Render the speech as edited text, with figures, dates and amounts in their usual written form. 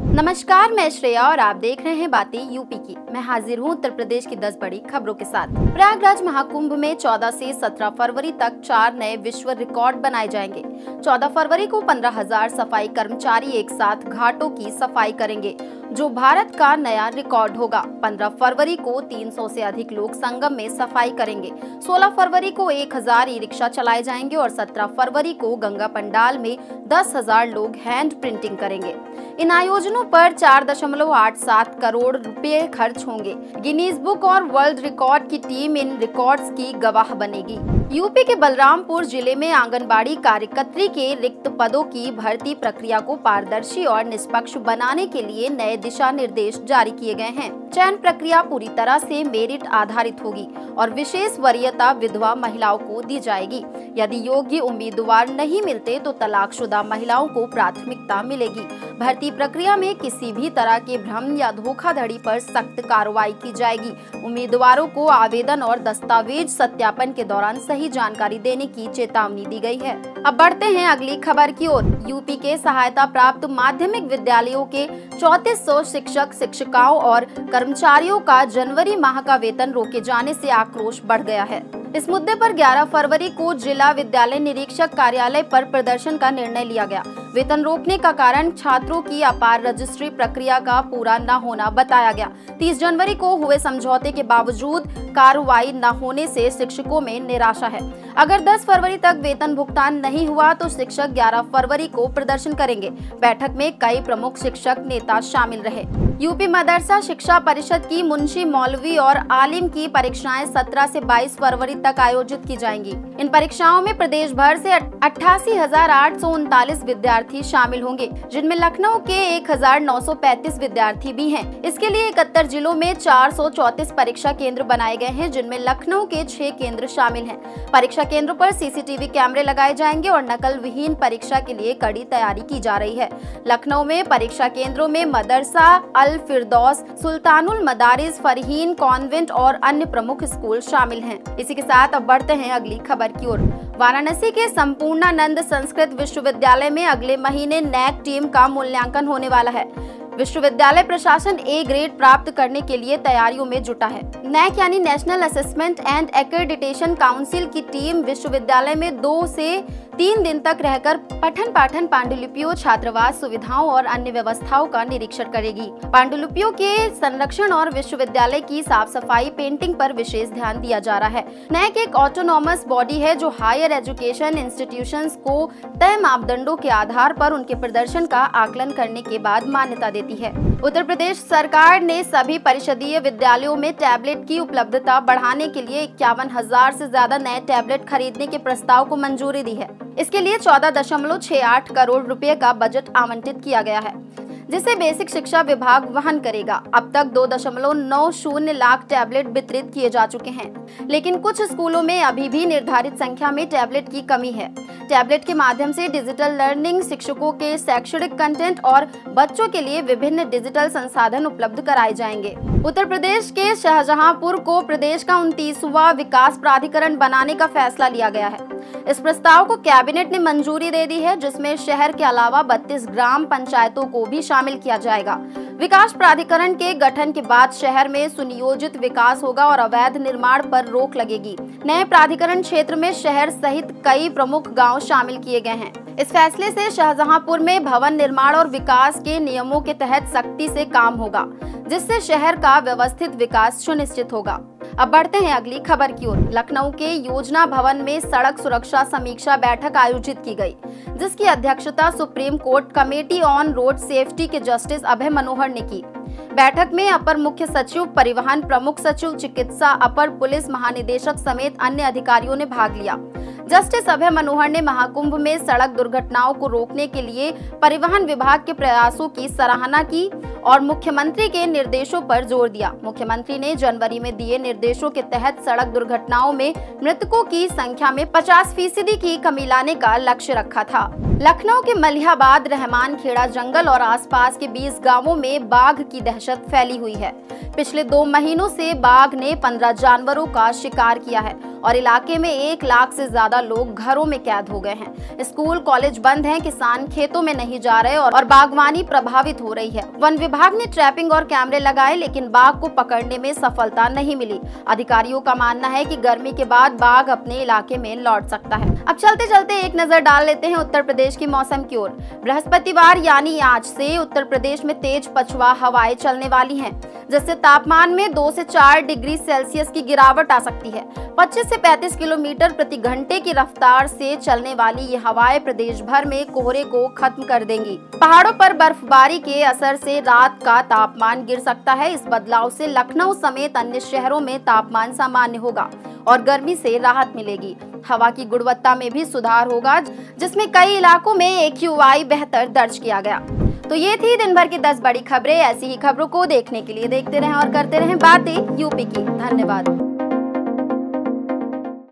नमस्कार, मैं श्रेया और आप देख रहे हैं बातें यूपी की। मैं हाजिर हूं उत्तर प्रदेश की 10 बड़ी खबरों के साथ। प्रयागराज महाकुंभ में 14 से 17 फरवरी तक 4 नए विश्व रिकॉर्ड बनाए जाएंगे। 14 फरवरी को 15,000 सफाई कर्मचारी एक साथ घाटों की सफाई करेंगे, जो भारत का नया रिकॉर्ड होगा। 15 फरवरी को 300 से अधिक लोग संगम में सफाई करेंगे। 16 फरवरी को 1000 ई-रिक्शा चलाए जाएंगे और 17 फरवरी को गंगा पंडाल में 10,000 लोग हैंड प्रिंटिंग करेंगे। इन आयोजनों पर 4.87 करोड़ रुपए खर्च होंगे। गिनीज बुक और वर्ल्ड रिकॉर्ड की टीम इन रिकॉर्ड्स की गवाह बनेगी। यूपी के बलरामपुर जिले में आंगनबाड़ी कार्यकर्त्री के रिक्त पदों की भर्ती प्रक्रिया को पारदर्शी और निष्पक्ष बनाने के लिए नए दिशा निर्देश जारी किए गए हैं। चयन प्रक्रिया पूरी तरह से मेरिट आधारित होगी और विशेष वरीयता विधवा महिलाओं को दी जाएगी। यदि योग्य उम्मीदवार नहीं मिलते तो तलाकशुदा महिलाओं को प्राथमिकता मिलेगी। भर्ती प्रक्रिया में किसी भी तरह के भ्रम या धोखाधड़ी पर सख्त कार्रवाई की जाएगी। उम्मीदवारों को आवेदन और दस्तावेज सत्यापन के दौरान सही जानकारी देने की चेतावनी दी गई है। अब बढ़ते हैं अगली खबर की ओर। यूपी के सहायता प्राप्त माध्यमिक विद्यालयों के 3400 शिक्षक शिक्षिकाओं और कर्मचारियों का जनवरी माह का वेतन रोके जाने से आक्रोश बढ़ गया है। इस मुद्दे पर 11 फरवरी को जिला विद्यालय निरीक्षक कार्यालय पर प्रदर्शन का निर्णय लिया गया। वेतन रोकने का कारण छात्रों की अपार रजिस्ट्री प्रक्रिया का पूरा न होना बताया गया। 30 जनवरी को हुए समझौते के बावजूद कार्रवाई न होने से शिक्षकों में निराशा है। अगर 10 फरवरी तक वेतन भुगतान नहीं हुआ तो शिक्षक 11 फरवरी को प्रदर्शन करेंगे। बैठक में कई प्रमुख शिक्षक नेता शामिल रहे। यूपी मदरसा शिक्षा परिषद की मुंशी, मौलवी और आलिम की परीक्षाएं 17 से 22 फरवरी तक आयोजित की जाएंगी। इन परीक्षाओं में प्रदेश भर से 88,839 विद्यार्थी शामिल होंगे, जिनमें लखनऊ के 1,935 विद्यार्थी भी हैं। इसके लिए 71 जिलों में 434 परीक्षा केंद्र बनाए गए हैं, जिनमें लखनऊ के 6 केंद्र शामिल हैं। परीक्षा केंद्रों पर सीसीटीवी कैमरे लगाए जाएंगे और नकल विहीन परीक्षा के लिए कड़ी तैयारी की जा रही है। लखनऊ में परीक्षा केंद्रों में मदरसा अल फिरदौस, सुल्तानुल मदारिस, फरहीन कॉन्वेंट और अन्य प्रमुख स्कूल शामिल हैं। इसी के साथ अब बढ़ते हैं अगली खबर की ओर। वाराणसी के संपूर्णानंद संस्कृत विश्वविद्यालय में अगले महीने नैक टीम का मूल्यांकन होने वाला है। विश्वविद्यालय प्रशासन ए ग्रेड प्राप्त करने के लिए तैयारियों में जुटा है। नैक यानी national assessment and accreditation council की टीम विश्वविद्यालय में 2 से 3 दिन तक रहकर पठन पाठन, पांडुलिपियों, छात्रावास सुविधाओं और अन्य व्यवस्थाओं का निरीक्षण करेगी। पांडुलिपियों के संरक्षण और विश्वविद्यालय की साफ सफाई, पेंटिंग पर विशेष ध्यान दिया जा रहा है। नैक एक ऑटोनॉमस बॉडी है जो हायर एजुकेशन इंस्टीट्यूशंस को तय मापदंडों के आधार पर उनके प्रदर्शन का आकलन करने के बाद मान्यता देती है। उत्तर प्रदेश सरकार ने सभी परिषदीय विद्यालयों में टैबलेट की उपलब्धता बढ़ाने के लिए 51,000 से ज्यादा नए टैबलेट खरीदने के प्रस्ताव को मंजूरी दी है। इसके लिए 14.68 करोड़ रुपए का बजट आवंटित किया गया है, जिसे बेसिक शिक्षा विभाग वहन करेगा। अब तक 2.90 लाख टैबलेट वितरित किए जा चुके हैं, लेकिन कुछ स्कूलों में अभी भी निर्धारित संख्या में टैबलेट की कमी है। टैबलेट के माध्यम से डिजिटल लर्निंग, शिक्षकों के शैक्षणिक कंटेंट और बच्चों के लिए विभिन्न डिजिटल संसाधन उपलब्ध कराए जाएंगे। उत्तर प्रदेश के शाहजहांपुर को प्रदेश का 29वां विकास प्राधिकरण बनाने का फैसला लिया गया है। इस प्रस्ताव को कैबिनेट ने मंजूरी दे दी है, जिसमें शहर के अलावा 32 ग्राम पंचायतों को भी शामिल किया जाएगा। विकास प्राधिकरण के गठन के बाद शहर में सुनियोजित विकास होगा और अवैध निर्माण पर रोक लगेगी। नए प्राधिकरण क्षेत्र में शहर सहित कई प्रमुख गांव शामिल किए गए हैं। इस फैसले से शाहजहांपुर में भवन निर्माण और विकास के नियमों के तहत सख्ती से काम होगा, जिससे शहर का व्यवस्थित विकास सुनिश्चित होगा। अब बढ़ते हैं अगली खबर की ओर। लखनऊ के योजना भवन में सड़क सुरक्षा समीक्षा बैठक आयोजित की गई, जिसकी अध्यक्षता supreme court committee on road safety के जस्टिस अभय मनोहर ने की। बैठक में अपर मुख्य सचिव परिवहन, प्रमुख सचिव चिकित्सा, अपर पुलिस महानिदेशक समेत अन्य अधिकारियों ने भाग लिया। जस्टिस अभय मनोहर ने महाकुंभ में सड़क दुर्घटनाओं को रोकने के लिए परिवहन विभाग के प्रयासों की सराहना की और मुख्यमंत्री के निर्देशों पर जोर दिया। मुख्यमंत्री ने जनवरी में दिए निर्देशों के तहत सड़क दुर्घटनाओं में मृतकों की संख्या में 50% की कमी लाने का लक्ष्य रखा था। लखनऊ के मलिहाबाद, रहमान खेड़ा जंगल और आसपास के 20 गांवों में बाघ की दहशत फैली हुई है। पिछले 2 महीनों से बाघ ने 15 जानवरों का शिकार किया है और इलाके में 1 लाख से ज्यादा लोग घरों में कैद हो गए हैं। स्कूल कॉलेज बंद हैं, किसान खेतों में नहीं जा रहे और बागवानी प्रभावित हो रही है। वन विभाग ने ट्रैपिंग और कैमरे लगाए, लेकिन बाघ को पकड़ने में सफलता नहीं मिली। अधिकारियों का मानना है कि गर्मी के बाद बाघ अपने इलाके में लौट सकता है। अब चलते चलते एक नजर डाल लेते हैं उत्तर प्रदेश की मौसम की ओर। बृहस्पतिवार यानी आज से उत्तर प्रदेश में तेज पछुआ हवाएं चलने वाली हैं, जिससे तापमान में 2 से 4 डिग्री सेल्सियस की गिरावट आ सकती है। 25 से 35 किलोमीटर प्रति घंटे की रफ्तार से चलने वाली ये हवाएं प्रदेश भर में कोहरे को खत्म कर देंगी। पहाड़ों पर बर्फबारी के असर से रात का तापमान गिर सकता है। इस बदलाव से लखनऊ समेत अन्य शहरों में तापमान सामान्य होगा और गर्मी से राहत मिलेगी। हवा की गुणवत्ता में भी सुधार होगा, जिसमें कई इलाकों में AQI बेहतर दर्ज किया गया। तो ये थी दिन भर की 10 बड़ी खबरें। ऐसी ही खबरों को देखने के लिए देखते रहें और करते रहें बातें यूपी की। धन्यवाद।